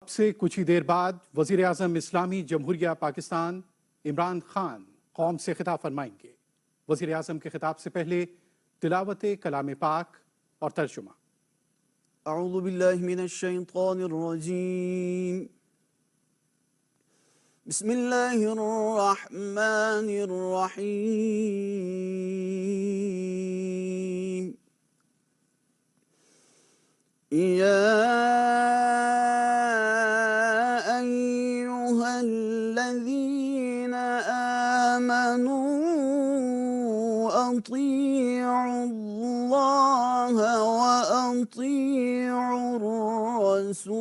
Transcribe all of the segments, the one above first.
اب سے کچھ ہی دیر بعد وزیر اعظم اسلامی جمہوریہ پاکستان عمران خان قوم سے خطاب فرمائیں گے۔ وزیر اعظم کے خطاب سے پہلے تلاوت کلام پاک اور ترجمہ۔ اعوذ باللہ من الشیطان الرجیم، بسم اللہ الرحمن الرحیم۔ یا ایہا الذین آمنوا اطیعوا اللہ واطیعوا الرسول،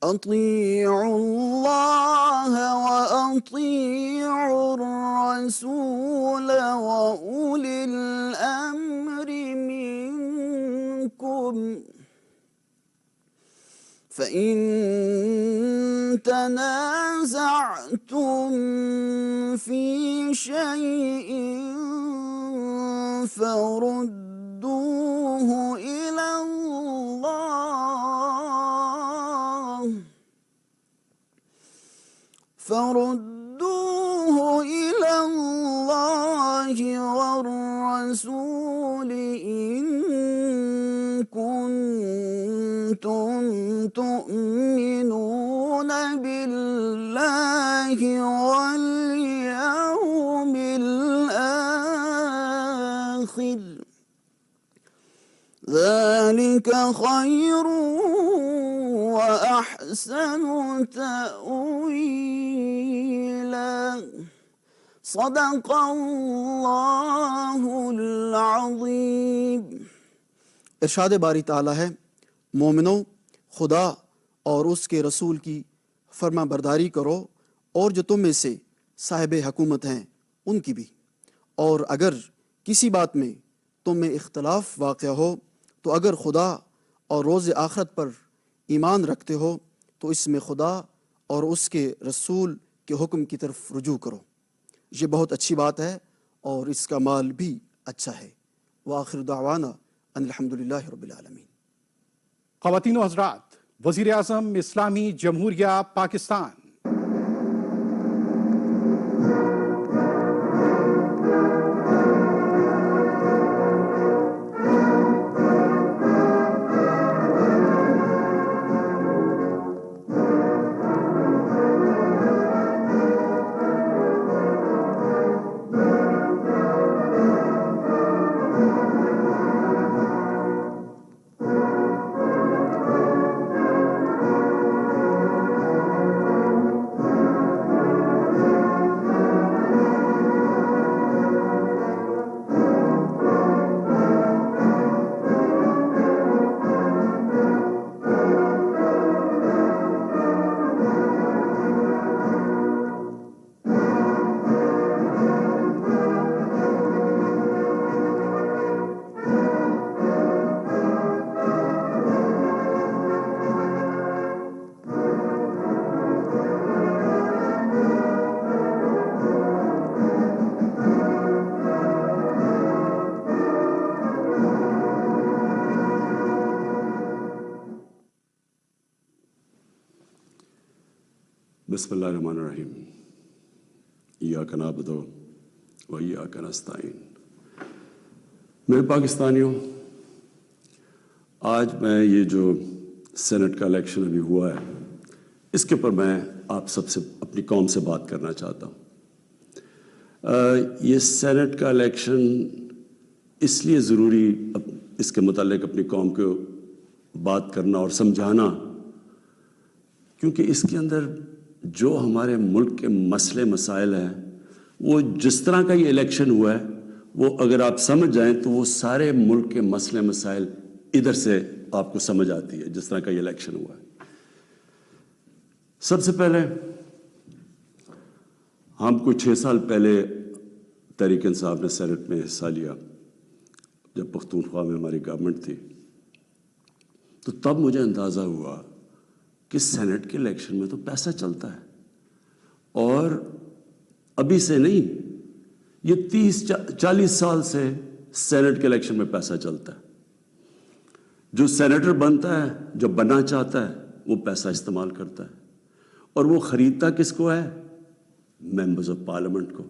اطیعوا اللہ واطیعوا الرسول واولی الامر منکم، فإن تنازعتم في شيء فردوه إلى الله والرسول إن كنتم تؤمنون بالله واليوم الآخر، ذلك خير وأحسن تأويلا، صدق اللہ العظیم۔ ارشاد باری تعالیٰ ہے، مومنو خدا اور اس کے رسول کی فرما برداری کرو، اور جو تم میں سے صاحب حکومت ہیں ان کی بھی، اور اگر کسی بات میں تم میں اختلاف واقع ہو تو اگر خدا اور روز آخرت پر ایمان رکھتے ہو تو اس میں خدا اور اس کے رسول کے حکم کی طرف رجوع کرو، یہ بہت اچھی بات ہے اور اس کا مال بھی اچھا ہے۔ وآخر دعوانا ان الحمدللہ رب العالمین۔ خواتین و حضرات، وزیر اعظم اسلامی جمہوریہ پاکستان بسم اللہ الرحمن الرحیم۔ ایاک نعبد و ایاک نستعین۔ میرے پاکستانیوں، آج میں یہ جو سینٹ کا الیکشن ابھی ہوا ہے اس کے اوپر میں آپ سب سے اپنی قوم سے بات کرنا چاہتا ہوں۔ یہ سینٹ کا الیکشن اس لیے ضروری اس کے متعلق اپنی قوم کو بات کرنا اور سمجھانا کیونکہ اس کے اندر جو ہمارے ملک کے مسئلے مسائل ہیں وہ جس طرح کا یہ الیکشن ہوا ہے وہ اگر آپ سمجھ جائیں تو وہ سارے ملک کے مسئلے مسائل ادھر سے آپ کو سمجھ آتی ہے جس طرح کا یہ الیکشن ہوا ہے۔ سب سے پہلے ہم کچھ 6 سال پہلے تحریک انصاف نے سینٹ میں حصہ لیا جب پختونخوا میں ہماری گورنمنٹ تھی، تو تب مجھے اندازہ ہوا کہ سینٹ کے الیکشن میں تو پیسہ چلتا ہے، اور ابھی سے نہیں، یہ 30-40 سال سے سینٹ کے الیکشن میں پیسہ چلتا ہے. جو سینیٹر بنتا ہے, جو بننا چاہتا ہے, وہ پیسہ استعمال کرتا ہے, اور وہ خریدتا کس کو ہے؟ ممبرز آف پارلیمنٹ کو.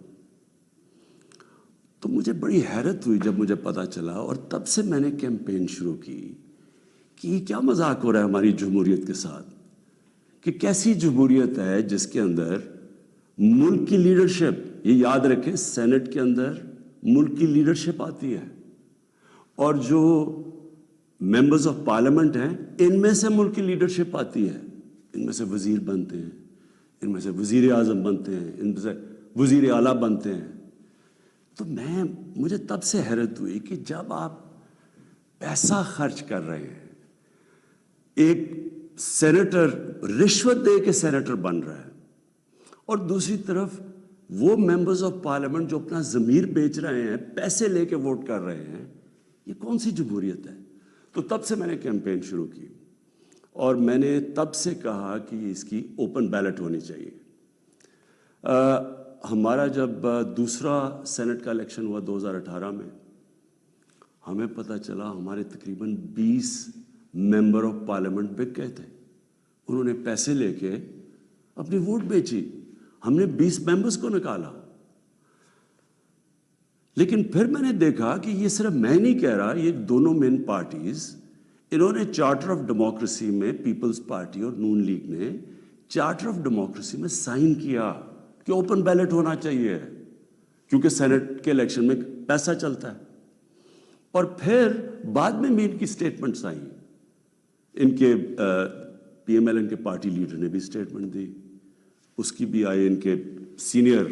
تو مجھے بڑی حیرت ہوئی جب مجھے پتا چلا, اور تب سے میں نے کیمپین شروع کی کہ یہ کیا مذاق ہو رہا ہے ہماری جمہوریت کے ساتھ, کہ کیسی جمہوریت ہے جس کے اندر ملک کی لیڈرشپ, یہ یاد رکھیں سینٹ کے اندر ملک کی لیڈرشپ آتی ہے, اور جو ممبرز آف پارلیمنٹ ہیں ان میں سے ملک کی لیڈرشپ آتی ہے, ان میں سے وزیر بنتے ہیں, ان میں سے وزیر اعظم بنتے ہیں, ان میں سے وزیر اعلیٰ بنتے ہیں. تو مجھے تب سے حیرت ہوئی کہ جب آپ پیسہ خرچ کر رہے ہیں, ایک سینیٹر رشوت دے کے سینیٹر بن رہا ہے, اور دوسری طرف وہ ممبرز آف پارلیمنٹ جو اپنا ضمیر بیچ رہے ہیں, پیسے لے کے ووٹ کر رہے ہیں, یہ کون سی جمہوریت ہے؟ تو تب سے میں نے کیمپین شروع کی, اور میں نے تب سے کہا کہ اس کی اوپن بیلٹ ہونی چاہیے. ہمارا جب دوسرا سینٹ کا الیکشن ہوا 2018 میں, ہمیں پتہ چلا ہمارے تقریباً 20 ممبر آف پارلیمنٹ بک گئے تھے. انہوں نے پیسے لے کے اپنی ووٹ بیچی, ہم نے 20 ممبرز کو نکالا. لیکن پھر میں نے دیکھا کہ یہ صرف میں نہیں کہہ رہا, یہ دونوں مین پارٹیز, انہوں نے چارٹر آف ڈیموکریسی میں, پیپلز پارٹی اور نون لیگ نے چارٹر آف ڈیموکریسی میں سائن کیا کہ اوپن بیلٹ ہونا چاہیے, کیونکہ سینٹ کے الیکشن میں پیسہ چلتا ہے. اور پھر بعد میں بھی ان کی سٹیٹمنٹس آئیں, ان کے پی ایم ایل این کے پارٹی لیڈر نے بھی سٹیٹمنٹ دی, اس کی بھی آئی, ان کے سینئر,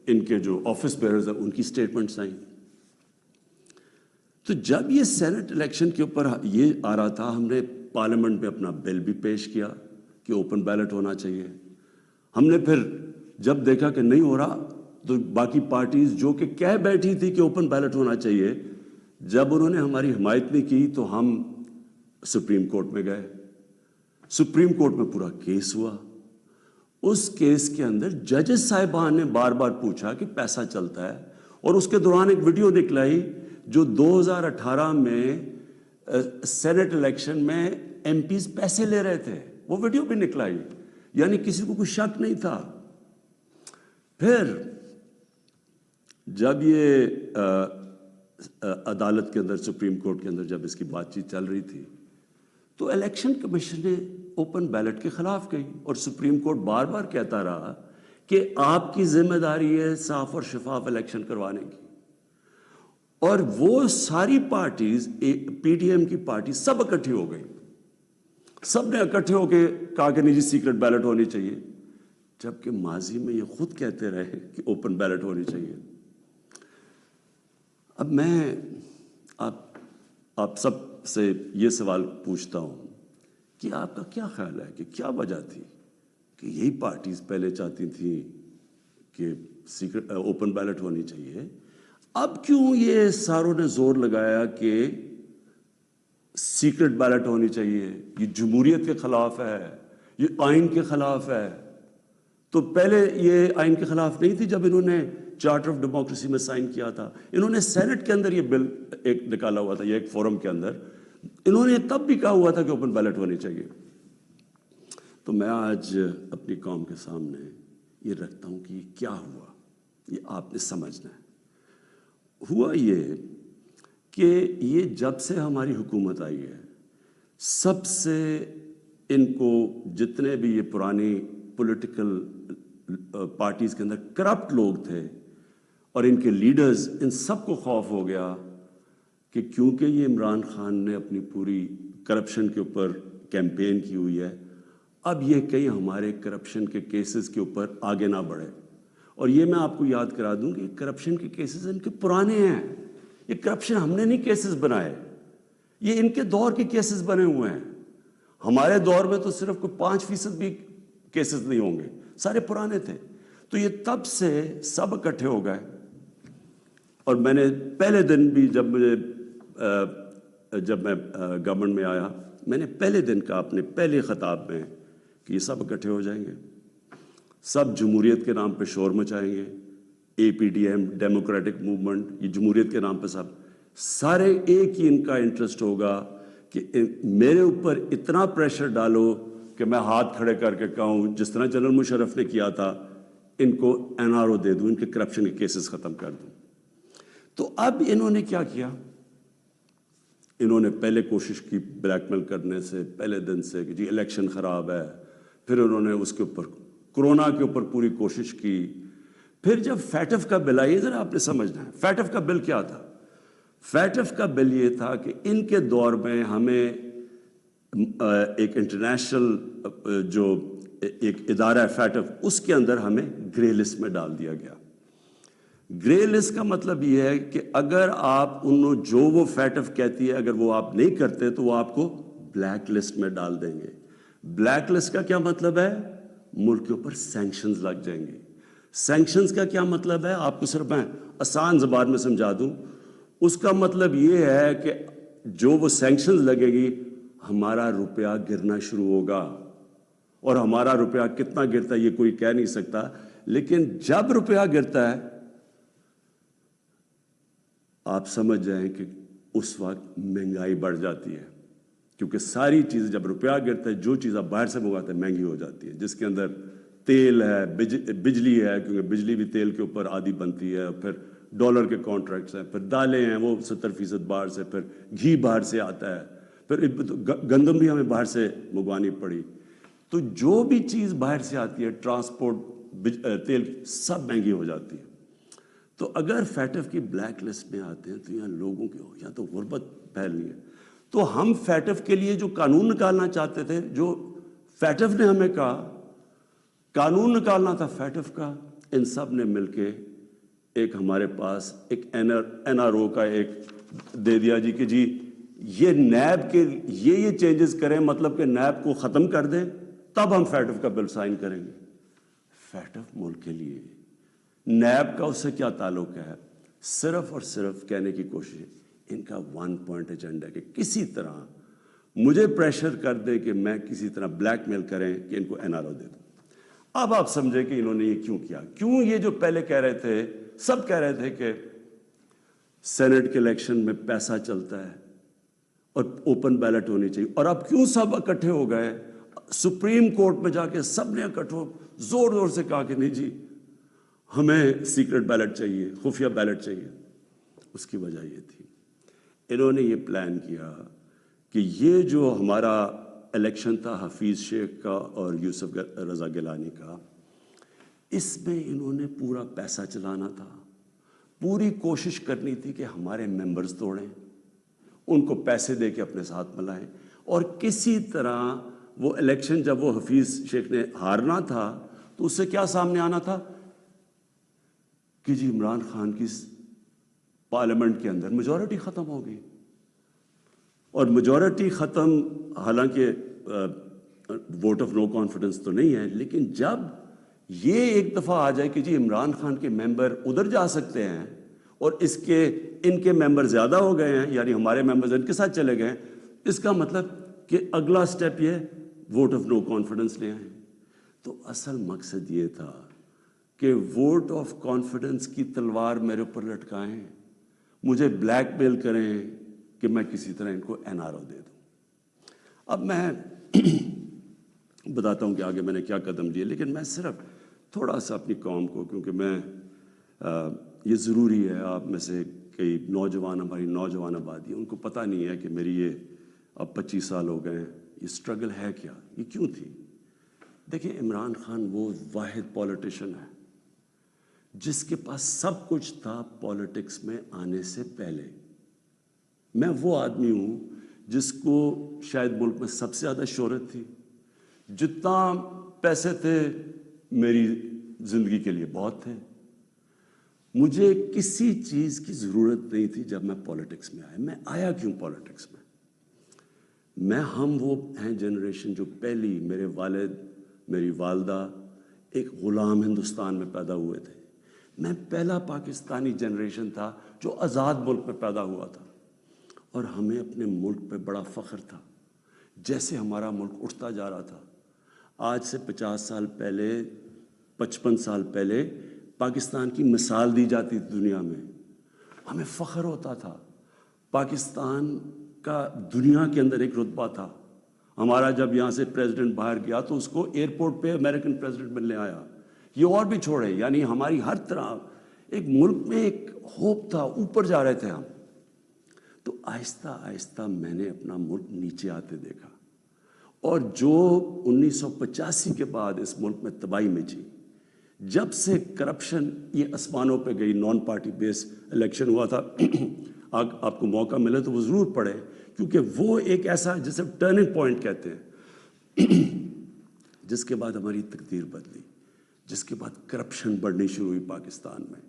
ان کے جو آفس بیئرز ہیں ان کی سٹیٹمنٹس آئیں. تو جب یہ سینٹ الیکشن کے اوپر یہ آ رہا تھا, ہم نے پارلیمنٹ میں اپنا بل بھی پیش کیا کہ اوپن بیلٹ ہونا چاہیے. ہم نے پھر جب دیکھا کہ نہیں ہو رہا, تو باقی پارٹیز جو کہ کہہ بیٹھی تھی کہ اوپن بیلٹ ہونا چاہیے, جب انہوں نے ہماری حمایت نہیں کی تو ہم سپریم کورٹ میں گئے. سپریم کورٹ میں پورا کیس ہوا. اس کیس کے اندر ججز صاحبان نے بار بار پوچھا کہ پیسہ چلتا ہے, اور اس کے دوران ایک ویڈیو نکلائی جو 2018 میں سینٹ الیکشن میں ایم پیز پیسے لے رہے تھے, وہ ویڈیو بھی نکلائی, یعنی کسی کو کوئی شک نہیں تھا. پھر جب یہ عدالت کے اندر, سپریم کورٹ کے اندر جب اس کی بات چیت چل رہی تھی, تو الیکشن کمیشن نے اوپن بیلٹ کے خلاف کہی, اور سپریم کورٹ بار بار کہتا رہا کہ آپ کی ذمہ داری ہے صاف اور شفاف الیکشن کروانے کی. اور وہ ساری پارٹیز, پی ٹی ایم کی پارٹی سب اکٹھی ہو گئی, سب نے اکٹھے ہو کے کہا کہ نہیں جی سیکرٹ بیلٹ ہونی چاہیے, جبکہ ماضی میں یہ خود کہتے رہے کہ اوپن بیلٹ ہونی چاہیے. اب میں آپ سب سے یہ سوال پوچھتا ہوں کہ آپ کا کیا خیال ہے کہ کیا وجہ تھی کہ یہی پارٹیز پہلے چاہتی تھیں کہ سیکرٹ اوپن بیلٹ ہونی چاہیے, اب کیوں یہ ساروں نے زور لگایا کہ سیکرٹ بیلٹ ہونی چاہیے؟ یہ جمہوریت کے خلاف ہے, یہ آئین کے خلاف ہے. تو پہلے یہ آئین کے خلاف نہیں تھی جب انہوں نے چارٹر آف ڈیموکریسی میں سائن کیا تھا. انہوں نے سینٹ کے اندر یہ بل ایک نکالا ہوا تھا, یہ ایک فورم کے اندر انہوں نے تب بھی کہا ہوا تھا کہ اوپن بیلٹ ہونی چاہیے. تو میں آج اپنی قوم کے سامنے یہ رکھتا ہوں کہ یہ کیا ہوا, یہ آپ نے سمجھنا ہے. ہوا یہ کہ یہ جب سے ہماری حکومت آئی ہے, سب سے ان کو جتنے بھی یہ پرانی پولیٹیکل پارٹیز کے اندر کرپٹ لوگ تھے اور ان کے لیڈرز, ان سب کو خوف ہو گیا کہ کیونکہ یہ عمران خان نے اپنی پوری کرپشن کے اوپر کیمپین کی ہوئی ہے, اب یہ کہیں ہمارے کرپشن کے کیسز کے اوپر آگے نہ بڑھے. اور یہ میں آپ کو یاد کرا دوں کہ کرپشن کے کیسز ان کے پرانے ہیں, یہ کرپشن ہم نے نہیں کیسز بنائے, یہ ان کے دور کے کیسز بنے ہوئے ہیں. ہمارے دور میں تو صرف کوئی 5% بھی کیسز نہیں ہوں گے, سارے پرانے تھے. تو یہ تب سے سب اکٹھے ہو گئے. اور میں نے پہلے دن بھی جب میں گورنمنٹ میں آیا, میں نے پہلے دن کہا اپنے پہلے خطاب میں کہ یہ سب اکٹھے ہو جائیں گے, سب جمہوریت کے نام پہ شور مچائیں گے. A P D M, democratic movement, یہ جمہوریت کے نام پہ سارے ایک ہی ان کا انٹرسٹ ہوگا کہ میرے اوپر اتنا پریشر ڈالو کہ میں ہاتھ کھڑے کر کے کہوں جس طرح جنرل مشرف نے کیا تھا ان کو NRO دے دوں، ان کے کرپشن کے کیسز ختم کر دوں۔ تو اب انہوں نے کیا کیا؟ انہوں نے پہلے کوشش کی بلیک میل کرنے سے پہلے دن سے کہ جی الیکشن خراب ہے، پھر انہوں نے اس کے اوپر کورونا کے اوپر پوری کوشش کی، پھر جب فیٹف کا بل آئی، ذرا آپ نے سمجھنا ہے فیٹف کا بل کیا تھا۔ فیٹف کا بل یہ تھا کہ ان کے دور میں ہمیں ایک انٹرنیشنل جو ایک ادارہ ہے فیٹف، اس کے اندر ہمیں گرے لسٹ میں ڈال دیا گیا۔ گرے لسٹ کا مطلب یہ ہے کہ اگر آپ جو وہ فیٹف کہتی ہے اگر وہ آپ نہیں کرتے تو وہ آپ کو بلیک لسٹ میں ڈال دیں گے۔ بلیک لسٹ کا کیا مطلب ہے؟ ملک کے اوپر سینکشنز لگ جائیں گے۔ سینکشنز کا کیا مطلب ہے؟ آپ کو صرف میں آسان زبان میں سمجھا دوں۔ اس کا مطلب یہ ہے کہ جو وہ سینکشنز لگے گی ہمارا روپیہ گرنا شروع ہوگا، اور ہمارا روپیہ کتنا گرتا ہے یہ کوئی کہہ نہیں سکتا، لیکن جب روپیہ گرتا ہے آپ سمجھ جائیں کہ اس وقت مہنگائی بڑھ جاتی ہے، کیونکہ ساری چیزیں جب روپیہ گرتا ہے جو چیز آپ باہر سے منگواتے ہیں مہنگی ہو جاتی ہے، جس کے اندر تیل ہے، بجلی ہے، کیونکہ بجلی بھی تیل کے اوپر آدھی بنتی ہے، پھر ڈالر کے کانٹریکٹس ہیں، پھر دالیں ہیں وہ 70% باہر سے، پھر گھی باہر سے آتا ہے، پھر گندم بھی ہمیں باہر سے منگوانی پڑی۔ تو جو بھی چیز باہر سے آتی ہے، ٹرانسپورٹ، تیل، سب مہنگی ہو جاتی ہے۔ تو اگر فیٹف کی بلیک لسٹ میں آتے ہیں تو یہاں لوگوں کی یہاں تو غربت پھیلنی ہے۔ تو ہم فیٹف کے لیے جو قانون نکالنا چاہتے تھے، جو فیٹف نے ہمیں کہا قانون نکالنا تھا فیٹف کا، ان سب نے مل کے ایک ہمارے پاس ایک NRO کا ایک دے دیا جی کہ جی یہ نیب کے یہ چینجز کریں، مطلب کہ نیب کو ختم کر دیں، تب ہم فیٹف کا بل سائن کریں گے۔ فیٹف ملک کے لیے، نیب کا اس سے کیا تعلق ہے؟ صرف اور صرف کہنے کی کوشش، ان کا 1 پوائنٹ ایجنڈا ہے کہ کسی طرح مجھے پریشر کر دے کہ میں کسی طرح بلیک میل کریں کہ ان کو NRO دے دوں۔ اب آپ سمجھیں کہ انہوں نے یہ کیوں کیا؟ کیوں یہ جو پہلے کہہ رہے تھے، سب کہہ رہے تھے کہ سینٹ کے الیکشن میں پیسہ چلتا ہے اور اوپن بیلٹ ہونی چاہیے، اور اب کیوں سب اکٹھے ہو گئے؟ سپریم کورٹ میں جا کے سب نے اکٹھے زور زور سے کہا کہ نہیں جی ہمیں سیکرٹ بیلٹ چاہیے، خفیہ بیلٹ چاہیے۔ اس کی وجہ یہ تھی انہوں نے یہ پلان کیا کہ یہ جو ہمارا الیکشن تھا حفیظ شیخ کا اور یوسف رضا گیلانی کا، اس میں انہوں نے پورا پیسہ چلانا تھا، پوری کوشش کرنی تھی کہ ہمارے ممبرز توڑیں، ان کو پیسے دے کے اپنے ساتھ ملائیں، اور کسی طرح وہ الیکشن جب وہ حفیظ شیخ نے ہارنا تھا تو اس سے کیا سامنے آنا تھا کہ جی عمران خان کی پارلیمنٹ کے اندر میجورٹی ختم ہو گئی، اور میجورٹی ختم حالانکہ ووٹ آف نو کانفیڈنس تو نہیں ہے، لیکن جب یہ ایک دفعہ آ جائے کہ جی عمران خان کے ممبر ادھر جا سکتے ہیں اور ان کے ممبر زیادہ ہو گئے ہیں، یعنی ہمارے ممبرز ان کے ساتھ چلے گئے ہیں، اس کا مطلب کہ اگلا سٹیپ یہ ووٹ آف نو کانفیڈنس لے آئیں۔ تو اصل مقصد یہ تھا کہ ووٹ آف کانفیڈنس کی تلوار میرے اوپر لٹکائیں، مجھے بلیک میل کریں کہ میں کسی طرح ان کو NRO دے دوں۔ اب میں بتاتا ہوں کہ آگے میں نے کیا قدم لیے، لیکن میں صرف تھوڑا سا اپنی قوم کو، کیونکہ میں یہ ضروری ہے، آپ میں سے کئی نوجوان، ہماری نوجوان آبادی، ان کو پتہ نہیں ہے کہ میری یہ اب 25 سال ہو گئے ہیں، یہ سٹرگل ہے کیا، یہ کیوں تھی۔ دیکھیں عمران خان وہ واحد پولیٹیشن ہے جس کے پاس سب کچھ تھا پولیٹکس میں آنے سے پہلے۔ میں وہ آدمی ہوں جس کو شاید ملک میں سب سے زیادہ شہرت تھی، جتنا پیسے تھے میری زندگی کے لیے بہت تھے، مجھے کسی چیز کی ضرورت نہیں تھی جب میں پولیٹکس میں آیا۔ میں آیا کیوں پولیٹکس میں ہم وہ ہیں جنریشن جو پہلی، میرے والد میری والدہ ایک غلام ہندوستان میں پیدا ہوئے تھے، میں پہلا پاکستانی جنریشن تھا جو آزاد ملک میں پیدا ہوا تھا، اور ہمیں اپنے ملک پہ بڑا فخر تھا۔ جیسے ہمارا ملک اٹھتا جا رہا تھا، آج سے 50 سال پہلے، 55 سال پہلے پاکستان کی مثال دی جاتی تھی دنیا میں، ہمیں فخر ہوتا تھا۔ پاکستان کا دنیا کے اندر ایک رتبہ تھا. ہمارا جب یہاں سے پریزیڈنٹ باہر گیا تو اس کو ایئرپورٹ پہ امریکن پریزیڈنٹ ملنے آیا. یہ اور بھی چھوڑے, یعنی ہماری ہر طرح ایک ملک میں ایک ہوپ تھا, اوپر جا رہے تھے ہم. تو آہستہ آہستہ میں نے اپنا ملک نیچے آتے دیکھا, اور جو 1985 کے بعد اس ملک میں تباہی مچی, جب سے کرپشن یہ آسمانوں پہ گئی, نان پارٹی بیس الیکشن ہوا تھا, آپ کو موقع ملے تو وہ ضرور پڑھے, کیونکہ وہ ایک ایسا جسے ٹرننگ پوائنٹ کہتے ہیں, جس کے بعد ہماری تقدیر بدلی, جس کے بعد کرپشن بڑھنی شروع ہوئی پاکستان میں,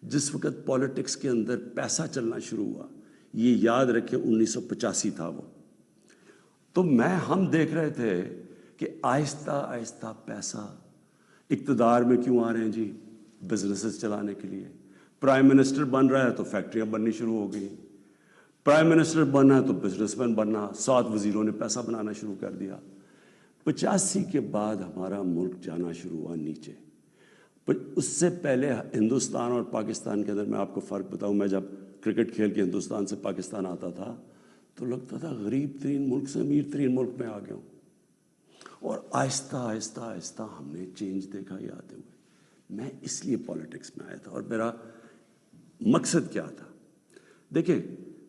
جس وقت پالیٹکس کے اندر پیسہ چلنا شروع ہوا. یہ یاد رکھیں 1985 تھا وہ. تو ہم دیکھ رہے تھے کہ آہستہ آہستہ پیسہ اقتدار میں کیوں آ رہے ہیں جی, بزنسز چلانے کے لیے. پرائم منسٹر بن رہا ہے تو فیکٹریاں بننی شروع ہو گئی, پرائم منسٹر بننا ہے تو بزنس مین بننا, 7 وزیروں نے پیسہ بنانا شروع کر دیا. 85 کے بعد ہمارا ملک جانا شروع ہوا نیچے. اس سے پہلے ہندوستان اور پاکستان کے اندر میں آپ کو فرق بتاؤں, میں جب کرکٹ کھیل کے ہندوستان سے پاکستان آتا تھا تو لگتا تھا غریب ترین ملک سے امیر ترین ملک میں آ گیا ہوں. اور آہستہ آہستہ آہستہ ہم نے چینج دیکھا یہ آتے ہوئے. میں اس لیے پالیٹکس میں آیا تھا, اور میرا مقصد کیا تھا. دیکھیں,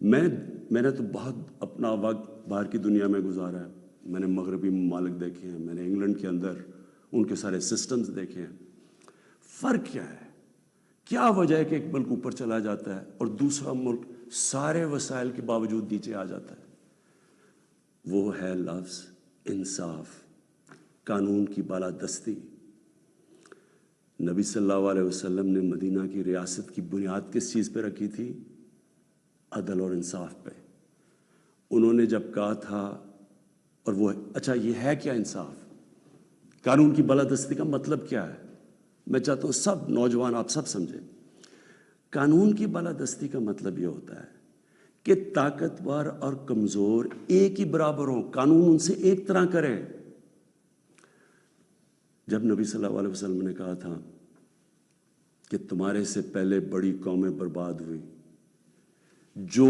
میں نے تو بہت اپنا وقت باہر کی دنیا میں گزارا ہے. میں نے مغربی ممالک دیکھے ہیں, میں نے انگلینڈ کے اندر ان کے سارے سسٹمز دیکھے ہیں. فرق کیا ہے, کیا وجہ ہے کہ ایک ملک اوپر چلا جاتا ہے اور دوسرا ملک سارے وسائل کے باوجود نیچے آ جاتا ہے؟ وہ ہے لفظ انصاف, قانون کی بالادستی. نبی صلی اللہ علیہ وسلم نے مدینہ کی ریاست کی بنیاد کس چیز پہ رکھی تھی؟ عدل اور انصاف پہ. انہوں نے جب کہا تھا, اور وہ اچھا یہ ہے کیا انصاف, قانون کی بالادستی کا مطلب کیا ہے؟ میں چاہتا ہوں سب نوجوان آپ سب سمجھیں. قانون کی بالادستی کا مطلب یہ ہوتا ہے کہ طاقتور اور کمزور ایک ہی برابر ہوں, قانون ان سے ایک طرح کرے. جب نبی صلی اللہ علیہ وسلم نے کہا تھا کہ تمہارے سے پہلے بڑی قومیں برباد ہوئی, جو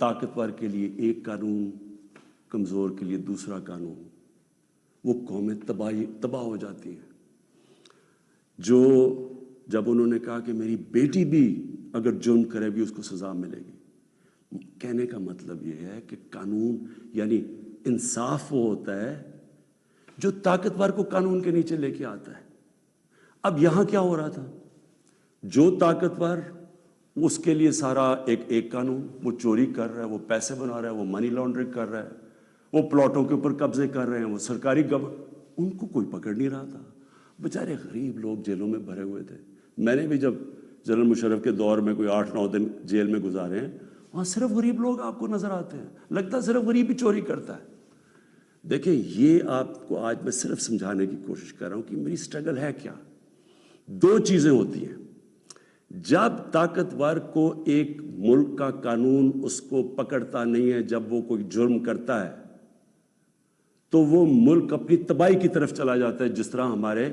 طاقتور کے لیے ایک قانون, کمزور کے لیے دوسرا قانون, وہ قومیں تباہ ہو جاتی ہیں. جب انہوں نے کہا کہ میری بیٹی بھی اگر جرم کرے بھی اس کو سزا ملے گی, کہنے کا مطلب یہ ہے کہ قانون یعنی انصاف وہ ہوتا ہے جو طاقتور کو قانون کے نیچے لے کے آتا ہے. اب یہاں کیا ہو رہا تھا, جو طاقتور اس کے لیے سارا ایک قانون, وہ چوری کر رہا ہے, وہ پیسے بنا رہا ہے, وہ منی لانڈرنگ کر رہا ہے, وہ پلاٹوں کے اوپر قبضے کر رہے ہیں, وہ سرکاری ان کو کوئی پکڑ نہیں رہا تھا. بیچارے غریب لوگ جیلوں میں بھرے ہوئے تھے. میں نے بھی جب جنرل مشرف کے دور میں کوئی 8-9 دن جیل میں گزارے ہیں, وہاں صرف غریب لوگ آپ کو نظر آتے ہیں, لگتا ہے صرف غریب ہی چوری کرتا ہے. دیکھیں, یہ آپ کو آج میں صرف سمجھانے کی کوشش کر رہا ہوں کہ میری سٹرگل ہے کیا. 2 چیزیں ہوتی ہیں. جب طاقتور کو ایک ملک کا قانون اس کو پکڑتا نہیں ہے, جب وہ کوئی جرم کرتا ہے تو وہ ملک اپنی تباہی کی طرف چلا جاتا ہے, جس طرح ہمارے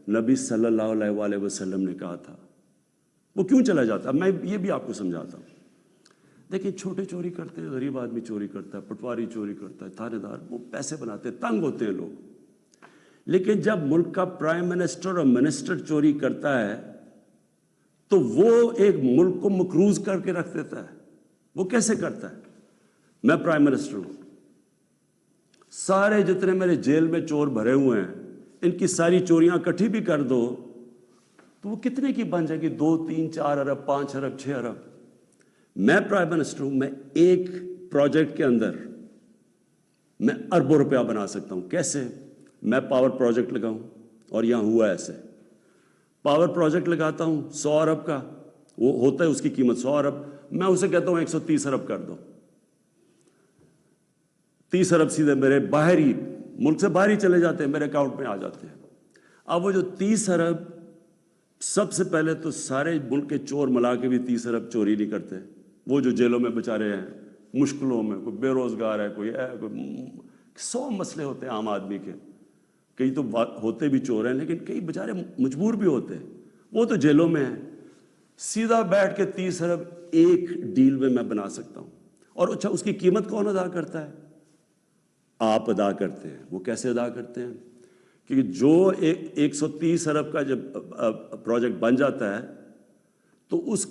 نبی صلی اللہ علیہ وسلم نے کہا تھا. وہ کیوں چلا جاتا ہے, میں یہ بھی آپ کو سمجھاتا ہوں. دیکھیں, چھوٹے چوری کرتے ہیں, غریب آدمی چوری کرتا ہے, پٹواری چوری کرتا ہے, تھانے دار, وہ پیسے بناتے ہیں, تنگ ہوتے ہیں لوگ. لیکن جب ملک کا پرائم منسٹر اور منسٹر چوری کرتا ہے تو وہ ایک ملک کو مقروض کر کے رکھ دیتا ہے. وہ کیسے کرتا ہے؟ میں پرائم منسٹر ہوں, سارے جتنے میرے جیل میں چور بھرے ہوئے ہیں, ان کی ساری چوریاں اکٹھی بھی کر دو تو وہ کتنے کی بن جائے گی؟ 2, 3, 4 ارب, 5 ارب, 6 ارب. میں پرائم منسٹر ہوں, میں ایک پروجیکٹ کے اندر میں اربوں روپیہ بنا سکتا ہوں. کیسے؟ میں پاور پروجیکٹ لگاؤں, اور یہاں ہوا ایسے, پاور پروجیکٹ لگاتا ہوں 100 ارب کا, وہ ہوتا ہے اس کی قیمت 100 ارب, میں اسے کہتا ہوں 130 ارب کر دو. 30 ارب سیدھے میرے باہری ملک سے باہر ہی چلے جاتے ہیں, میرے اکاؤنٹ میں آ جاتے ہیں. اب وہ جو 30 ارب, سب سے پہلے تو سارے ملک کے چور ملا کے بھی 30 ارب چوری نہیں کرتے. وہ جو جیلوں میں بیچارے ہیں, مشکلوں میں, کوئی بے روزگار ہے, کوئی 100 مسئلے ہوتے ہیں عام آدمی کے. کئی تو ہوتے بھی چور ہیں, لیکن کئی بیچارے مجبور بھی ہوتے ہیں, وہ تو جیلوں میں ہیں. سیدھا بیٹھ کے 30 ارب ایک ڈیل میں بنا سکتا ہوں. اور اچھا اس کی قیمت کون ادا کرتا ہے؟ آپ ادا کرتے ہیں۔ وہ کیسے ادا کرتے ہیں؟ کہ جو 130 ارب کا جب پروجیکٹ بن جاتا ہے تو اس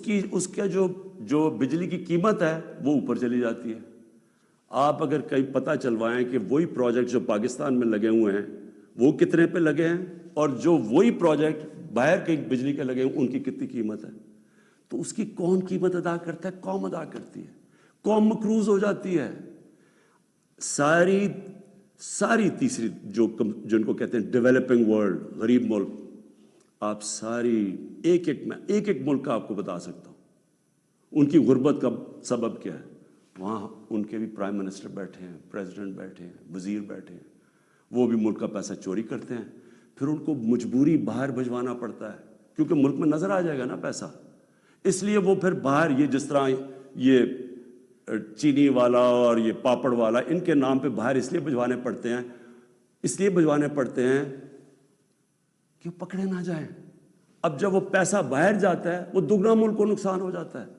کا جو بجلی کی قیمت ہے وہ اوپر چلی جاتی ہے۔ آپ اگر کہیں پتہ چلوائیں کہ وہی پروجیکٹ جو پاکستان میں لگے ہوئے ہیں وہ کتنے پہ لگے ہیں اور جو وہی پروجیکٹ باہر کے بجلی کے لگے ہیں ان کی کتنی قیمت ہے، تو اس کی کون قیمت ادا کرتا ہے؟ قوم ادا کرتی ہے۔ قوم مقروض ہو جاتی ہے۔ ساری تیسری جن کو کہتے ہیں ڈیولپنگ ورلڈ، غریب ملک، آپ ساری ایک ملک کا آپ کو بتا سکتا ہوں ان کی غربت کا سبب کیا ہے۔ وہاں ان کے بھی پرائم منسٹر بیٹھے ہیں، پریزیڈنٹ بیٹھے ہیں، وزیر بیٹھے ہیں، وہ بھی ملک کا پیسہ چوری کرتے ہیں، پھر ان کو مجبوری باہر بھجوانا پڑتا ہے کیونکہ ملک میں نظر آ جائے گا نا پیسہ، اس لیے وہ پھر باہر، یہ جس طرح یہ چینی والا اور یہ پاپڑ والا، ان کے نام پہ باہر اس لیے بھجوانے پڑتے ہیں کہ وہ پکڑے نہ جائیں۔ اب جب وہ پیسہ باہر جاتا ہے وہ دگنا ملک کو نقصان ہو جاتا ہے۔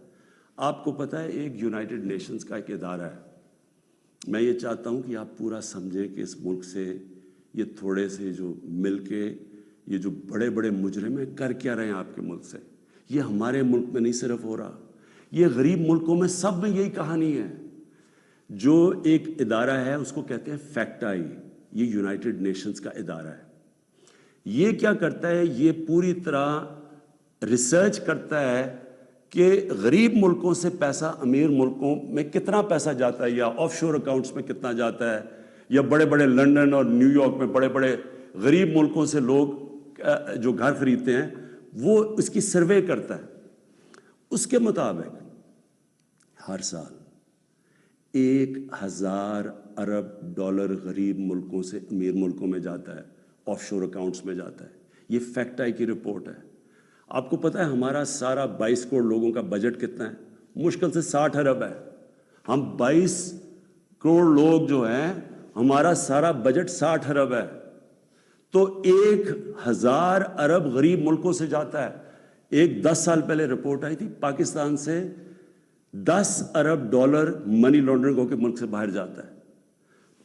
آپ کو پتہ ہے ایک یونائٹڈ نیشنز کا ایک ادارہ ہے، میں یہ چاہتا ہوں کہ آپ پورا سمجھیں کہ اس ملک سے یہ تھوڑے سے جو مل کے یہ جو بڑے بڑے مجرم ہیں کر کیا رہے ہیں آپ کے ملک سے۔ یہ ہمارے ملک میں نہیں صرف ہو رہا، یہ غریب ملکوں میں سب میں یہی کہانی ہے۔ جو ایک ادارہ ہے اس کو کہتے ہیں فیکٹ آئی، یہ یونائٹڈ نیشنز کا ادارہ ہے۔ یہ کیا کرتا ہے؟ یہ پوری طرح ریسرچ کرتا ہے کہ غریب ملکوں سے پیسہ امیر ملکوں میں کتنا پیسہ جاتا ہے، یا آف شور اکاؤنٹس میں کتنا جاتا ہے، یا بڑے بڑے لنڈن اور نیو یارک میں بڑے بڑے غریب ملکوں سے لوگ جو گھر خریدتے ہیں وہ اس کی سروے کرتا ہے۔ اس کے مطابق ہر سال 1000 ارب ڈالر غریب ملکوں سے امیر ملکوں میں جاتا ہے، آف شور اکاؤنٹس میں جاتا ہے۔ یہ فیکٹ آئی کی رپورٹ ہے۔ آپ کو پتہ ہے ہمارا سارا 22 کروڑ لوگوں کا بجٹ کتنا ہے؟ مشکل سے 60 ارب ہے۔ ہم 22 کروڑ لوگ جو ہیں، ہمارا سارا بجٹ 60 ارب ہے، تو 1000 ارب غریب ملکوں سے جاتا ہے۔ ایک 10 سال پہلے رپورٹ آئی تھی، پاکستان سے 10 ارب ڈالر منی لانڈرنگ ہو کے ملک سے باہر جاتا ہے۔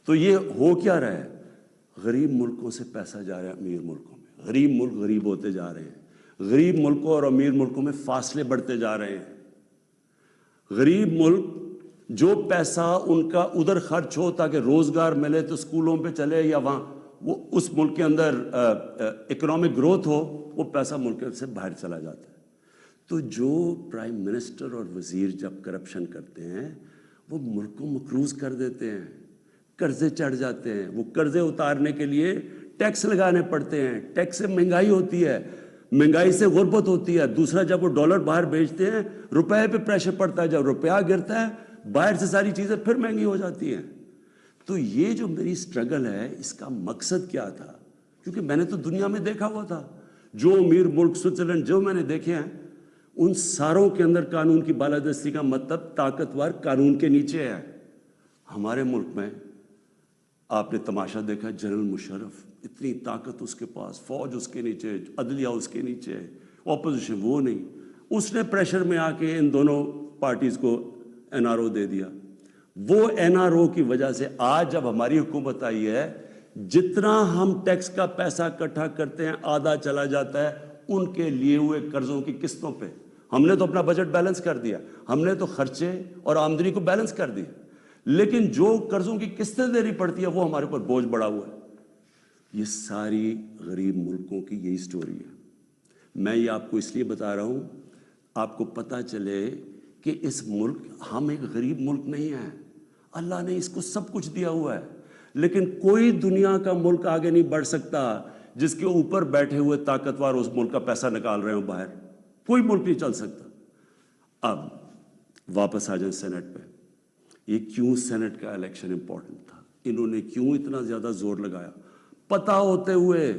تو یہ ہو کیا رہا ہے؟ غریب ملکوں سے پیسہ جا رہا ہے امیر ملکوں میں، غریب ملک غریب ہوتے جا رہے ہیں، غریب ملکوں اور امیر ملکوں میں فاصلے بڑھتے جا رہے ہیں۔ غریب ملک جو پیسہ ان کا ادھر خرچ ہو تاکہ روزگار ملے تو اسکولوں پہ چلے، یا وہاں وہ اس ملک کے اندر اکنامک گروتھ ہو، وہ پیسہ ملک سے باہر چلا جاتا ہے۔ تو جو پرائم منسٹر اور وزیر جب کرپشن کرتے ہیں وہ ملک کو مقروض کر دیتے ہیں، قرضے چڑھ جاتے ہیں۔ وہ قرضے اتارنے کے لیے ٹیکس لگانے پڑتے ہیں، ٹیکس سے مہنگائی ہوتی ہے، مہنگائی سے غربت ہوتی ہے۔ دوسرا، جب وہ ڈالر باہر بھیجتے ہیں روپے پہ پریشر پڑتا ہے، جب روپیہ گرتا ہے باہر سے ساری چیزیں پھر مہنگی ہو جاتی ہیں۔ تو یہ جو میری سٹرگل ہے اس کا مقصد کیا تھا؟ کیونکہ میں نے تو دنیا میں دیکھا ہوا تھا، جو امیر ملک سوئٹزرلینڈ جو میں نے دیکھے ہیں ان ساروں کے اندر قانون کی بالادستی کا مطلب طاقتور قانون کے نیچے ہے۔ ہمارے ملک میں آپ نے تماشا دیکھا، جنرل مشرف اتنی طاقت اس کے پاس، فوج اس کے نیچے، عدلیہ اس کے نیچے، اپوزیشن وہ نہیں۔ اس نے پریشر میں آ کے ان دونوں پارٹیز کو NRO دے دیا۔ وہ NRO کی وجہ سے آج جب ہماری حکومت آئی ہے، جتنا ہم ٹیکس کا پیسہ اکٹھا کرتے ہیں آدھا چلا جاتا ہے ان کے لیے ہوئے قرضوں کی قسطوں پہ۔ ہم نے تو اپنا بجٹ بیلنس کر دیا، ہم نے تو خرچے اور آمدنی کو بیلنس کر دیا، لیکن جو قرضوں کی قسطیں دینی پڑتی ہے وہ ہمارے اوپر بوجھ بڑھا ہوا ہے۔ یہ ساری غریب ملکوں کی یہی سٹوری ہے۔ میں یہ آپ کو اس لیے بتا رہا ہوں آپ کو پتہ چلے کہ اس ملک، ہم ایک غریب ملک نہیں ہیں، اللہ نے اس کو سب کچھ دیا ہوا ہے، لیکن کوئی دنیا کا ملک آگے نہیں بڑھ سکتا جس کے اوپر بیٹھے ہوئے طاقتور اس ملک کا پیسہ نکال رہے ہوں باہر۔ کوئی ملک نہیں چل سکتا۔ اب واپس آ جائیں سینٹ پہ۔ یہ کیوں سینٹ کا الیکشن امپورٹنٹ تھا؟ انہوں نے کیوں اتنا زیادہ زور لگایا؟ پتہ ہوتے ہوئے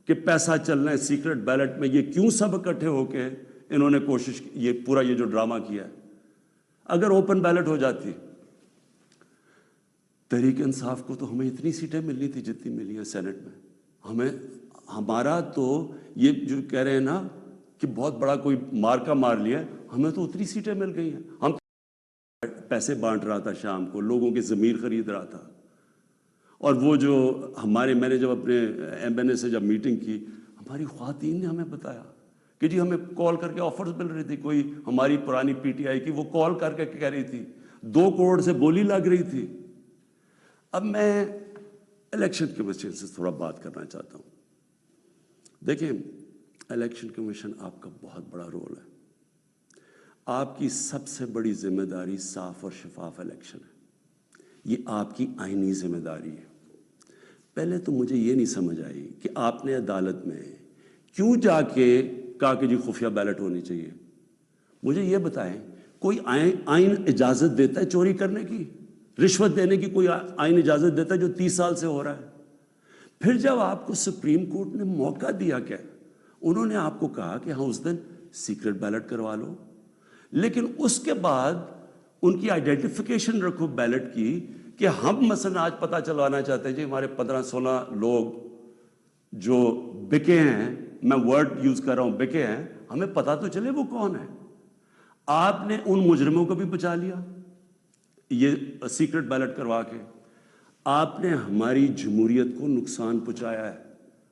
کہ پیسہ چلنا ہے سیکرٹ بیلٹ میں، یہ کیوں سب اکٹھے ہو کے انہوں نے کوشش کی، یہ پورا یہ جو ڈرامہ کیا ہے؟ اگر اوپن بیلٹ ہو جاتی، تحریک انصاف کو تو ہمیں اتنی سیٹیں ملنی تھی جتنی ملی ہیں سینٹ میں۔ ہمارا تو یہ جو کہہ رہے ہیں نا کہ بہت بڑا کوئی مارکا مار لیا، ہمیں تو اتنی سیٹیں مل گئی ہیں۔ ہم پیسے بانٹ رہا تھا شام کو, لوگوں کی ضمیر خرید رہا تھا. اور وہ جو میں نے جب اپنے ایم این اے سے جب میٹنگ کی, ہماری خواتین نے ہمیں بتایا کہ جی ہمیں کال کر کے آفرز مل رہی تھی. کوئی ہماری پرانی پی ٹی آئی کی وہ کال کر کے کہہ رہی تھی 2 کروڑ سے بولی لگ رہی تھی. اب میں الیکشن کمیشن سے تھوڑا بات کرنا چاہتا ہوں. دیکھیں, الیکشن کمیشن آپ کا بہت بڑا رول ہے. آپ کی سب سے بڑی ذمہ داری صاف اور شفاف الیکشن ہے. یہ آپ کی آئینی ذمہ داری ہے. پہلے تو مجھے یہ نہیں سمجھ آئی کہ آپ نے عدالت میں کیوں جا کے کہا کہ جی خفیہ بیلٹ ہونی چاہیے. مجھے یہ بتائیں, کوئی آئین اجازت دیتا ہے چوری کرنے کی, رشوت دینے کی کوئی آئین اجازت دیتا ہے جو 30 سال سے ہو رہا ہے؟ پھر جب آپ کو سپریم کورٹ نے موقع دیا, کہ انہوں نے آپ کو کہا کہ ہاں اس دن سیکرٹ بیلٹ کروا لو, لیکن اس کے بعد ان کی آئیڈینٹیفیکیشن رکھو بیلٹ کی, کہ ہم مثلا آج پتہ چلوانا چاہتے ہیں جی ہمارے 15-16 لوگ جو بکے ہیں, میں ورڈ یوز کر رہا ہوں بکے ہیں, ہمیں پتہ تو چلے وہ کون ہے. آپ نے ان مجرموں کو بھی بچا لیا یہ سیکرٹ بیلٹ کروا کے. آپ نے ہماری جمہوریت کو نقصان پہنچایا ہے.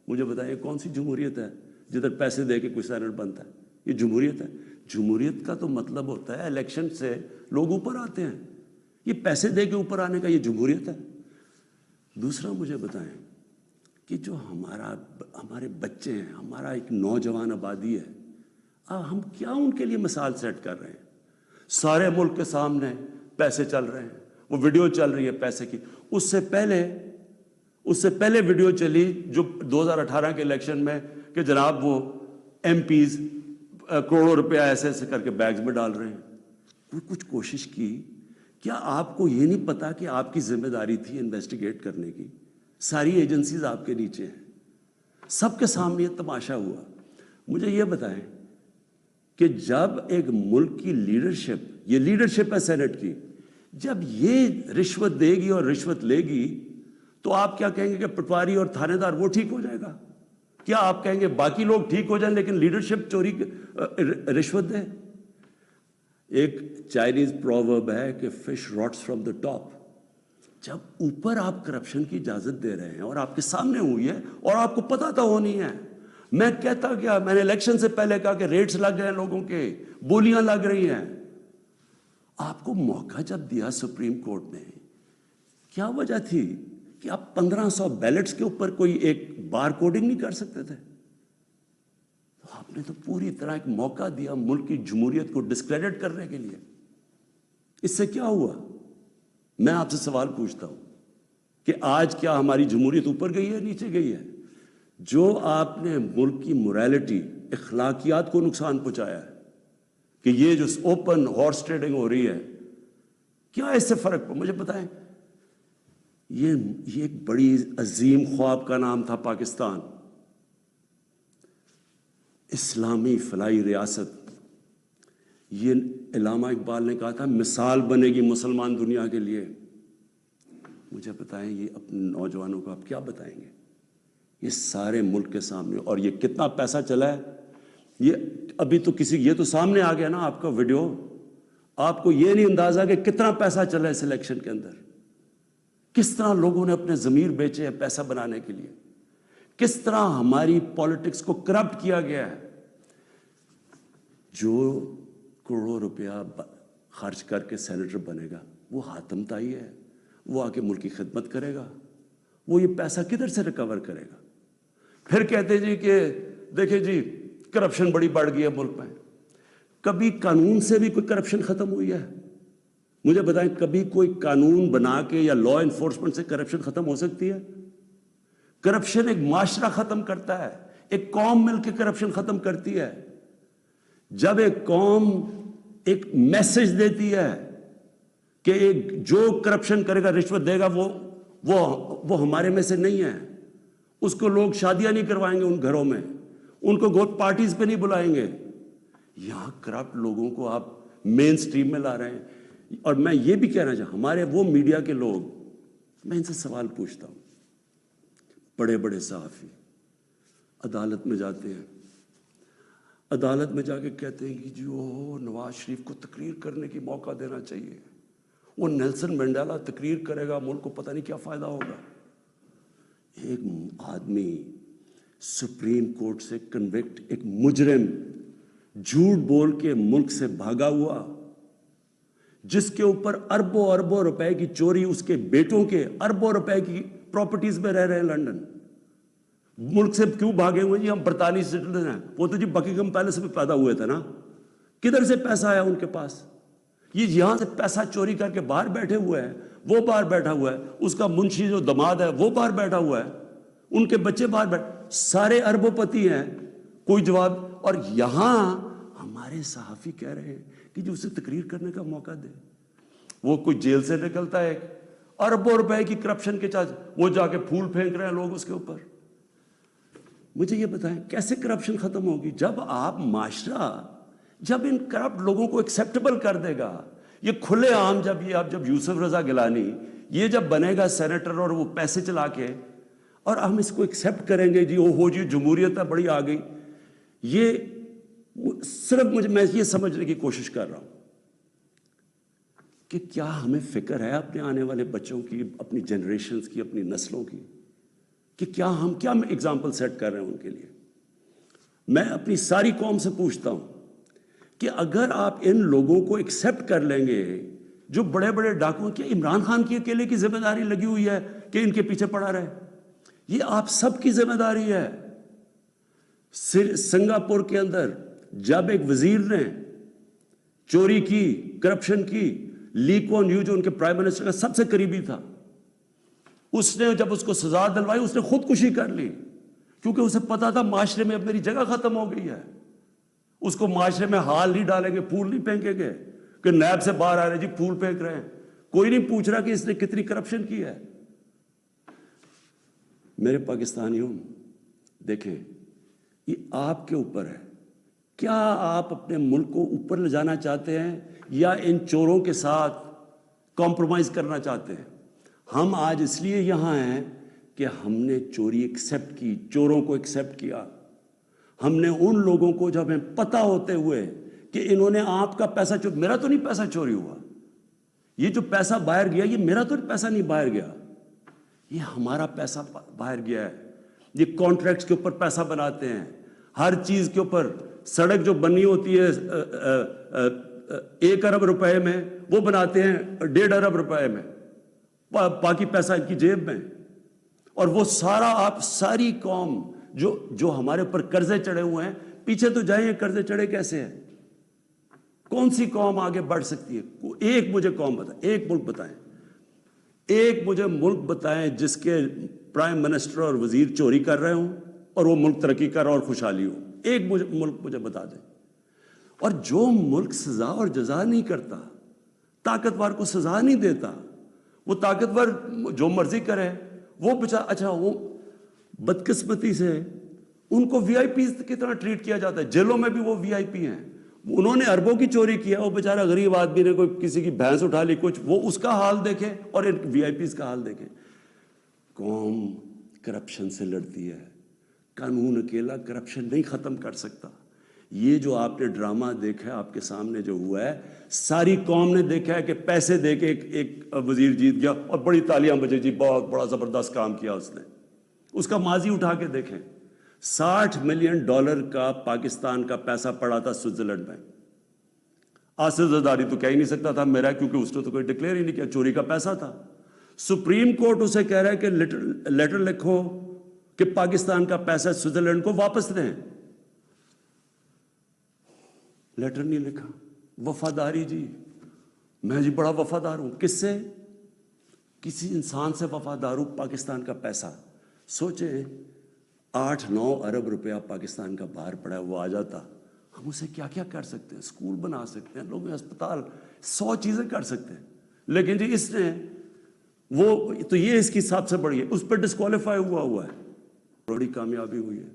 مجھے بتائیں کون سی جمہوریت ہے جدھر پیسے دے کے کوئی سینٹ بنتا ہے؟ یہ جمہوریت ہے؟ جمہوریت کا تو مطلب ہوتا ہے الیکشن سے لوگ اوپر آتے ہیں. یہ پیسے دے کے اوپر آنے کا یہ جمہوریت ہے؟ دوسرا مجھے بتائیں کہ جو ہمارے بچے ہیں, ہمارا ایک نوجوان آبادی ہے, ہم کیا ان کے لیے مثال سیٹ کر رہے ہیں؟ سارے ملک کے سامنے پیسے چل رہے ہیں, وہ ویڈیو چل رہی ہے پیسے کی. اس سے پہلے ویڈیو چلی جو 2018 کے الیکشن میں کہ جناب وہ ایم پیز کروڑوں روپیہ ایسے ایسے کر کے بیگز میں ڈال رہے ہیں. کوئی کچھ کوشش کی؟ کیا آپ کو یہ نہیں پتا کہ آپ کی ذمہ داری تھی انویسٹیگیٹ کرنے کی؟ ساری ایجنسیز آپ کے نیچے ہیں, سب کے سامنے یہ تماشا ہوا. مجھے یہ بتائیں کہ جب ایک ملک کی لیڈرشپ, یہ لیڈرشپ ہے سینٹ کی, جب یہ رشوت دے گی اور رشوت لے گی تو آپ کیا کہیں گے کہ پٹواری اور تھانے دار وہ ٹھیک ہو جائے گا؟ کیا آپ کہیں گے باقی لوگ ٹھیک ہو جائیں لیکن لیڈرشپ چوری رشوت دے؟ ایک چائنیز پروورب ہے کہ fish rots from the top. جب اوپر آپ کرپشن کی اجازت دے رہے ہیں اور آپ کے سامنے ہوئی ہے اور آپ کو پتا تو ہونی ہے. میں کہتا کیا, میں نے الیکشن سے پہلے کہا کہ ریٹس لگ گئے ہیں لوگوں کے, بولیاں لگ رہی ہیں. آپ کو موقع جب دیا سپریم کورٹ نے, کیا وجہ تھی کہ آپ 1500 بیلٹس کے اوپر کوئی ایک بار کوڈنگ نہیں کر سکتے تھے؟ آپ نے تو پوری طرح ایک موقع دیا ملک کی جمہوریت کو ڈسکریڈٹ کرنے کے لیے. اس سے کیا ہوا؟ میں آپ سے سوال پوچھتا ہوں کہ آج کیا ہماری جمہوریت اوپر گئی ہے نیچے گئی ہے؟ جو آپ نے ملک کی موریلٹی, اخلاقیات کو نقصان پہنچایا ہے, کہ یہ جو اوپن ہارس ٹریڈنگ ہو رہی ہے, کیا اس سے فرق مجھے بتائیں. یہ ایک بڑی عظیم خواب کا نام تھا پاکستان, اسلامی فلاحی ریاست. یہ علامہ اقبال نے کہا تھا مثال بنے گی مسلمان دنیا کے لیے. مجھے بتائیں یہ اپنے نوجوانوں کو آپ کیا بتائیں گے؟ یہ سارے ملک کے سامنے, اور یہ کتنا پیسہ چلا ہے, یہ ابھی تو یہ تو سامنے آ گیا نا آپ کا ویڈیو. آپ کو یہ نہیں اندازہ کہ کتنا پیسہ چلا ہے اس الیکشن کے اندر, کس طرح لوگوں نے اپنے ضمیر بیچے ہیں پیسہ بنانے کے لیے, کس طرح ہماری پالیٹکس کو کرپٹ کیا گیا ہے. جو کروڑوں روپیہ خرچ کر کے سینیٹر بنے گا وہ حاتم تائی ہے, وہ آ کے ملک کی خدمت کرے گا, وہ یہ پیسہ کدھر سے ریکور کرے گا؟ پھر کہتے جی کہ دیکھیں جی کرپشن بڑی بڑھ گئی ہے ملک میں. کبھی قانون سے بھی کوئی کرپشن ختم ہوئی ہے؟ مجھے بتائیں, کبھی کوئی قانون بنا کے یا لا انفورسمنٹ سے کرپشن ختم ہو سکتی ہے؟ کرپشن ایک معاشرہ ختم کرتا ہے, ایک قوم مل کے کرپشن ختم کرتی ہے. جب ایک قوم ایک میسج دیتی ہے کہ جو کرپشن کرے گا, رشوت دے گا, وہ ہمارے میں سے نہیں ہے, اس کو لوگ شادیاں نہیں کروائیں گے ان گھروں میں, ان کو گوٹ پارٹیز پہ نہیں بلائیں گے. یہاں کرپٹ لوگوں کو آپ مین سٹریم میں لا رہے ہیں. اور میں یہ بھی کہنا چاہتا ہوں, ہمارے وہ میڈیا کے لوگ, میں ان سے سوال پوچھتا ہوں, بڑے بڑے صحافی عدالت میں جاتے ہیں, عدالت میں جا کے کہتے ہیں کہ جو نواز شریف کو تقریر کرنے کی موقع دینا چاہیے, وہ نیلسن منڈیلا تقریر کرے گا، ملک کو پتہ نہیں کیا فائدہ ہوگا. ایک آدمی سپریم کورٹ سے کنوکٹ، ایک مجرم جھوٹ بول کے ملک سے بھاگا ہوا، جس کے اوپر اربوں اربوں روپے کی چوری، اس کے بیٹوں کے اربوں روپے کی پراپرٹیز میں رہ رہے ہیں لنڈن. ملک سے کیوں بھاگے ہوئے؟ جی ہم برطانوی سٹیزن ہیں. وہ تو جی بکنگھم پیلس میں پیدا ہوئے تھے نا. کدھر سے پیسہ آیا ان کے پاس؟ یہ یہاں سے پیسہ چوری کر کے باہر بیٹھے ہوئے ہیں. وہ باہر بیٹھا ہوا ہے، اس کا منشی جو دماد ہے وہ باہر بیٹھا ہوا ہے، ان کے بچے باہر بیٹھے، سارے اربوں پتی ہیں. کوئی جواب. اور یہاں ہمارے صحافی کہہ رہے ہیں کہ جو اسے تقریر کرنے کا موقع دے. وہ کوئی جیل سے نکلتا ہے اربوں روپے کی کرپشن کے چارج، وہ جا کے پھول پھینک رہے ہیں لوگ اس کے اوپر. مجھے یہ بتائیں کیسے کرپشن ختم ہوگی؟ جب آپ معاشرہ، جب ان کرپٹ لوگوں کو ایکسیپٹیبل کر دے گا. یہ کھلے عام جب یوسف رضا گیلانی یہ جب بنے گا سینیٹر اور وہ پیسے چلا کے، اور ہم اس کو ایکسیپٹ کریں گے، جی ہو جی جمہوریت ہے بڑی آ گئی. یہ صرف میں یہ سمجھنے کی کوشش کر رہا ہوں کہ کیا ہمیں فکر ہے اپنے آنے والے بچوں کی، اپنی جنریشنز کی، اپنی نسلوں کی، کہ کیا ہم ایگزامپل سیٹ کر رہے ہیں ان کے لیے. میں اپنی ساری قوم سے پوچھتا ہوں کہ اگر آپ ان لوگوں کو ایکسیپٹ کر لیں گے جو بڑے بڑے ڈاکو، کیا عمران خان کی اکیلے کی ذمہ داری لگی ہوئی ہے کہ ان کے پیچھے پڑا رہے؟ یہ آپ سب کی ذمہ داری ہے. سنگاپور کے اندر جب ایک وزیر نے چوری کی، کرپشن کی، لی کوان یو جو ان کے پرائم منسٹر کا سب سے قریبی تھا، اس نے جب اس کو سزا دلوائی اس نے خودکشی کر لی، کیونکہ اسے پتا تھا معاشرے میں اب میری جگہ ختم ہو گئی ہے. اس کو معاشرے میں ہال نہیں ڈالیں گے، پھول نہیں پھینکیں گے کہ نیب سے باہر آ رہے جی پھول پھینک رہے ہیں. کوئی نہیں پوچھ رہا کہ اس نے کتنی کرپشن کی ہے. میرے پاکستانیوں، دیکھیں یہ آپ کے اوپر ہے. کیا آپ اپنے ملک کو اوپر لے جانا چاہتے ہیں یا ان چوروں کے ساتھ کمپرومائز کرنا چاہتے ہیں؟ ہم آج اس لیے یہاں ہیں کہ ہم نے چوری ایکسیپٹ کی، چوروں کو ایکسیپٹ کیا. ہم نے ان لوگوں کو جب ہمیں پتہ ہوتے ہوئے کہ انہوں نے آپ کا پیسہ میرا تو نہیں پیسہ چوری ہوا، یہ جو پیسہ باہر گیا یہ میرا تو پیسہ نہیں باہر گیا، یہ ہمارا پیسہ باہر گیا ہے. یہ کانٹریکٹس کے اوپر پیسہ بناتے ہیں، ہر چیز کے اوپر. سڑک جو بنی ہوتی ہے 1 ارب روپے میں، وہ بناتے ہیں 1.5 ارب روپے میں، باقی پیسہ ان کی جیب میں. اور وہ سارا آپ ساری قوم جو ہمارے اوپر قرضے چڑھے ہوئے ہیں، پیچھے تو جائیں قرضے چڑھے کیسے ہیں؟ کون سی قوم آگے بڑھ سکتی ہے؟ ایک مجھے قوم بتائیں، ایک ملک بتائیں، ایک مجھے ملک بتائیں جس کے پرائم منسٹر اور وزیر چوری کر رہے ہوں اور وہ ملک ترقی کر رہا اور خوشحالی ہو. ایک ملک مجھے بتا دیں. اور جو ملک سزا اور جزا نہیں کرتا، طاقتور کو سزا نہیں دیتا، وہ طاقتور جو مرضی کرے، وہ اچھا وہ بدقسمتی سے ان کو وی آئی پیز کی طرح ٹریٹ کیا جاتا ہے. جیلوں میں بھی وہ وی آئی پی ہیں. انہوں نے اربوں کی چوری کیا، وہ بیچارہ غریب آدمی نے کوئی کسی کی بھینس اٹھا لی کچھ، وہ اس کا حال دیکھے اور ان وی آئی پیز کا حال دیکھے. قوم کرپشن سے لڑتی ہے، قانون اکیلا کرپشن نہیں ختم کر سکتا. یہ جو آپ نے ڈرامہ دیکھا ہے آپ کے سامنے جو ہوا ہے، ساری قوم نے دیکھا ہے کہ پیسے دے کے ایک وزیر جیت گیا اور بڑی تالیاں بجے، جی بہت بڑا زبردست کام کیا اس نے. اس کا ماضی اٹھا کے دیکھیں. $60 ملین کا پاکستان کا پیسہ پڑا تھا سوئٹزرلینڈ میں. آصف زرداری تو کہہ ہی نہیں سکتا تھا میرا، کیونکہ اس نے تو کوئی ڈکلیئر ہی نہیں کیا، چوری کا پیسہ تھا. سپریم کورٹ اسے کہہ رہا ہے کہ لیٹر لکھو کہ پاکستان کا پیسہ سوئٹزرلینڈ کو واپس دیں. لیٹر نہیں لکھا. وفاداری جی، میں جی بڑا وفادار ہوں. کس سے؟ کسی انسان سے وفادار ہوں. پاکستان کا پیسہ سوچیں 8-9 ارب روپیہ پاکستان کا باہر پڑا ہے، وہ آ جاتا، ہم اسے کیا کیا کر سکتے ہیں؟ اسکول بنا سکتے ہیں، لوگ ہسپتال، 100 چیزیں کر سکتے ہیں. لیکن جی اس نے وہ تو یہ اس کی سب سے بڑی ہے، اس پہ ڈسکوالیفائی ہوا ہے. بڑی کامیابی ہوئی ہے.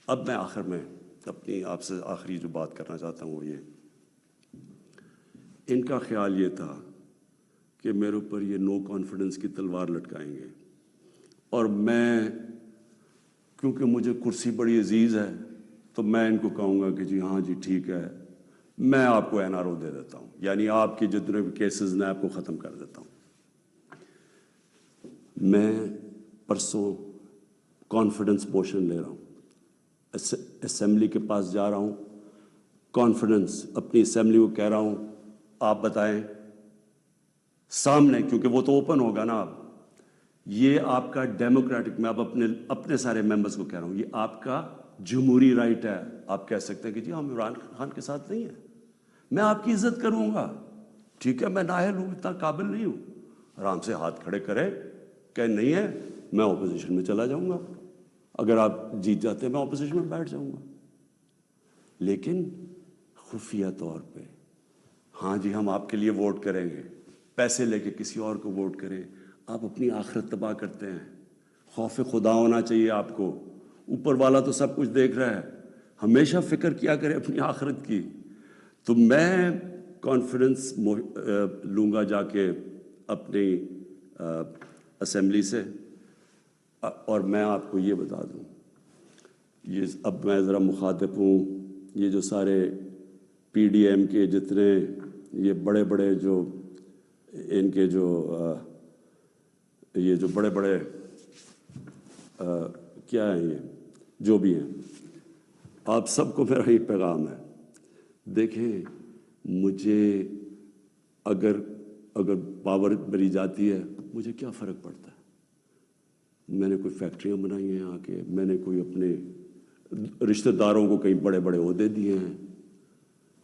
اب میں آخر میں اپنی آپ سے آخری جو بات کرنا چاہتا ہوں وہ یہ، ان کا خیال یہ تھا کہ میرے اوپر یہ نو کانفیڈنس کی تلوار لٹکائیں گے، اور میں کیونکہ مجھے کرسی بڑی عزیز ہے تو میں ان کو کہوں گا کہ جی ہاں جی ٹھیک ہے، میں آپ کو NRO دے دیتا ہوں, یعنی آپ کی جتنے بھی کیسز میں آپ کو ختم کر دیتا ہوں. میں پرسوں کانفیڈنس موشن لے رہا ہوں, اسمبلی کے پاس جا رہا ہوں, کانفیڈنس اپنی اسمبلی کو کہہ رہا ہوں آپ بتائیں سامنے, کیونکہ وہ تو اوپن ہوگا نا. آپ یہ آپ کا ڈیموکریٹک, میں اب اپنے سارے ممبرز کو کہہ رہا ہوں, یہ آپ کا جمہوری رائٹ ہے. آپ کہہ سکتے ہیں کہ جی ہم عمران خان کے ساتھ نہیں ہیں, میں آپ کی عزت کروں گا, ٹھیک ہے, میں نااہل ہوں, اتنا قابل نہیں ہوں. آرام سے ہاتھ کھڑے کرے کہ نہیں ہے, میں اپوزیشن میں چلا جاؤں گا. اگر آپ جیت جاتے ہیں میں اپوزیشن میں بیٹھ جاؤں گا. لیکن خفیہ طور پہ ہاں جی ہم آپ کے لیے ووٹ کریں گے, پیسے لے کے کسی اور کو ووٹ کریں. آپ اپنی آخرت تباہ کرتے ہیں. خوف خدا ہونا چاہیے آپ کو. اوپر والا تو سب کچھ دیکھ رہا ہے, ہمیشہ فکر کیا کرے اپنی آخرت کی. تو میں کانفیڈنس لوں گا جا کے اپنی اسمبلی سے. اور میں آپ کو یہ بتا دوں, یہ اب میں ذرا مخاطب ہوں, یہ جو سارے PDM کے جتنے یہ بڑے بڑے جو ان کے جو یہ جو بڑے بڑے کیا ہیں, یہ جو بھی ہیں, آپ سب کو میرا یہ پیغام ہے. دیکھیں مجھے اگر پاور مری جاتی ہے مجھے کیا فرق پڑتا ہے. میں نے کوئی فیکٹریاں بنائی ہیں آ کے, میں نے کوئی اپنے رشتہ داروں کو کئی بڑے بڑے عہدے دیے ہیں.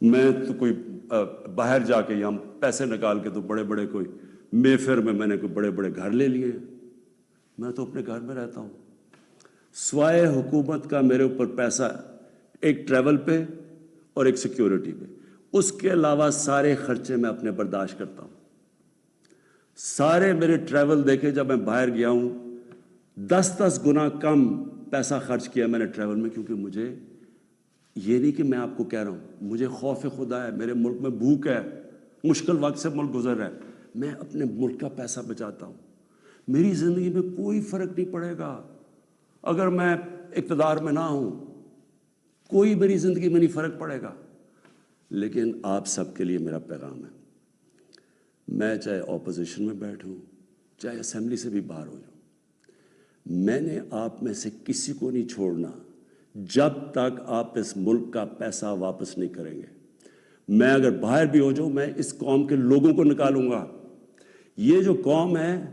میں تو کوئی باہر جا کے یہاں پیسے نکال کے تو بڑے بڑے کوئی میفر میں نے کوئی بڑے بڑے گھر لے لیے ہیں. میں تو اپنے گھر میں رہتا ہوں. سوائے حکومت کا میرے اوپر پیسہ ایک ٹریول پہ اور ایک سیکیورٹی پہ, اس کے علاوہ سارے خرچے میں اپنے برداشت کرتا ہوں. سارے میرے ٹریول دیکھے, جب میں باہر گیا ہوں 10 گنا کم پیسہ خرچ کیا میں نے ٹریول میں, کیونکہ مجھے یہ نہیں کہ میں آپ کو کہہ رہا ہوں, مجھے خوف خدا ہے. میرے ملک میں بھوک ہے, مشکل وقت سے ملک گزر رہا ہے, میں اپنے ملک کا پیسہ بچاتا ہوں. میری زندگی میں کوئی فرق نہیں پڑے گا اگر میں اقتدار میں نہ ہوں, کوئی میری زندگی میں نہیں فرق پڑے گا. لیکن آپ سب کے لیے میرا پیغام ہے, میں چاہے اپوزیشن میں بیٹھوں چاہے اسمبلی سے بھی باہر ہو جاؤں, میں نے آپ میں سے کسی کو نہیں چھوڑنا جب تک آپ اس ملک کا پیسہ واپس نہیں کریں گے. میں اگر باہر بھی ہو جاؤں, میں اس قوم کے لوگوں کو نکالوں گا. یہ جو قوم ہے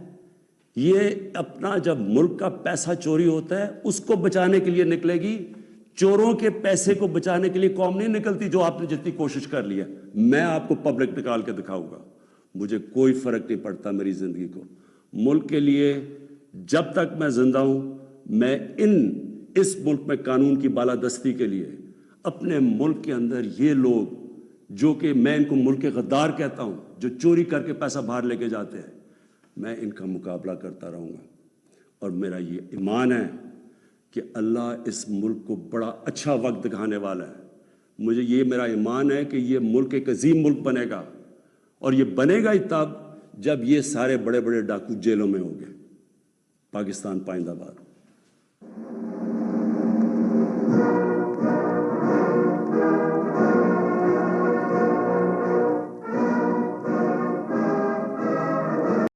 یہ اپنا جب ملک کا پیسہ چوری ہوتا ہے اس کو بچانے کے لیے نکلے گی. چوروں کے پیسے کو بچانے کے لیے قوم نہیں نکلتی جو آپ نے جتنی کوشش کر لی ہے. میں آپ کو پبلک نکال کے دکھاؤں گا, مجھے کوئی فرق نہیں پڑتا میری زندگی کو. ملک کے لیے جب تک میں زندہ ہوں, میں اس ملک میں قانون کی بالادستی کے لیے اپنے ملک کے اندر یہ لوگ جو کہ میں ان کو ملک کے غدار کہتا ہوں, جو چوری کر کے پیسہ باہر لے کے جاتے ہیں, میں ان کا مقابلہ کرتا رہوں گا. اور میرا یہ ایمان ہے کہ اللہ اس ملک کو بڑا اچھا وقت دکھانے والا ہے. مجھے یہ میرا ایمان ہے کہ یہ ملک ایک عظیم ملک بنے گا, اور یہ بنے گا ہی تب جب یہ سارے بڑے بڑے ڈاکو جیلوں میں ہوں گے. پاکستان پائندہ باد.